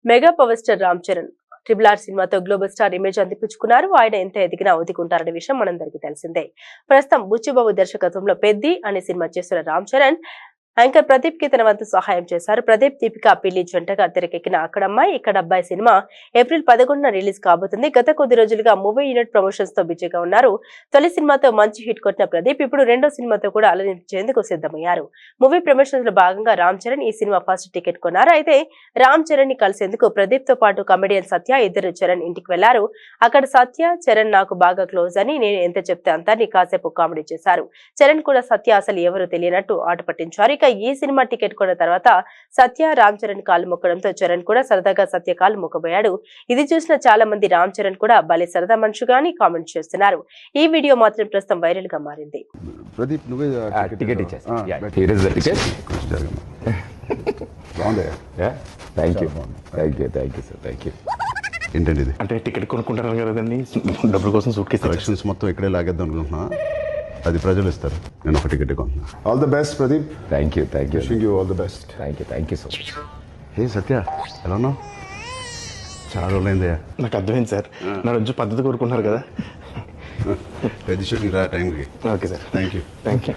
Mega power star Ram Charan RRR సినిమాతో global star image అందిపుచ్చుకున్నారు. ఆయన ఎంత ఎదిగినా ఒదిగుంటారనే విషయం మనందరికీ తెలిసిందే. ప్రస్తుతం బుచ్చిబాబు దర్శకత్వంలో పెద్ది అనే సినిమా చేస్తున్న రామ్ చరణ్ యాంకర్ ప్రదీప్ కి తన వంతు సహాయం చేశారు. ప్రదీప్, దీపిక పిల్లి జంటగా తెరకెక్కిన అక్కడమ్మాయి ఇక్కడ అబ్బాయి సినిమా ఏప్రిల్ 11న రిలీజ్ కాబోతుంది. గత కొద్ది రోజులుగా మూవీ యూనిట్ ప్రమోషన్స్ తో బిజీగా ఉన్నారు. తొలి సినిమాతో మంచి హిట్ కొట్టిన ప్రదీప్ ఇప్పుడు రెండో సినిమాతో కూడా అలరించేందుకు సిద్ధమయ్యారు. మూవీ ప్రమోషన్స్ లో భాగంగా రామ్ చరణ్ ఈ సినిమా ఫస్ట్ టికెట్ కొన్నారు. అయితే రామ్ చరణ్ ని కలిసేందుకు ప్రదీప్ తో పాటు కమెడియన్ సత్య ఇద్దరు చరణ్ ఇంటికి వెళ్లారు. అక్కడ సత్య, చరణ్ నాకు బాగా క్లోజ్ అని, నేను ఎంత చెప్తే అంతా నీ కాసేపు కామెడీ చేశారు. చరణ్ కూడా సత్య అసలు ఎవరు తెలియనట్టు ఆట పట్టించారు. ఇక ఈ సినిమా టికెట్ కొన్న తర్వాత సత్య రామ్ చరణ్ కాలు మొక్కడంతో చరణ్ కూడా సరదాగా సత్య కాలు మొక్కబోయాడు. ఇది చూసిన చాలా మంది రామ్ చరణ్ కూడా భలే సరదా మనుషుగాని కామెంట్ చేస్తున్నారు. ఈ వీడియో మాత్రం ప్రస్తుతం వైరల్ గా మారింది. ప్రదీప్ నువ్వే టికెట్ ఇచ్చేస్తా. Here is the ticket. బాగుంది. Thank you sir, thank you. ఏంటండి ఇది? అంటే టికెట్ కొనుక్కుంటారు కదండి, డబ్బుల కోసం సూట్ కేసు కలెక్షన్స్ మొత్తం ఇక్కడే లాగేద్దాం అనుకుంటున్నా. అది ప్రజలు ఇస్తారు. నేను ఒక టికెట్ కొంటున్నా. All the best Pradeep. Thank you. Wishing you all the best. Thank you so much. Hey Satya, ఎలా ఉన్నావు? చాలా రోజులైందయ్యా. నాకు అర్థమైంది సార్, నా రోజు పద్ధతి కోరుకుంటున్నారు కదా. పెద్ద షూటింగ్ రా టైంకి. Okay sir, thank you.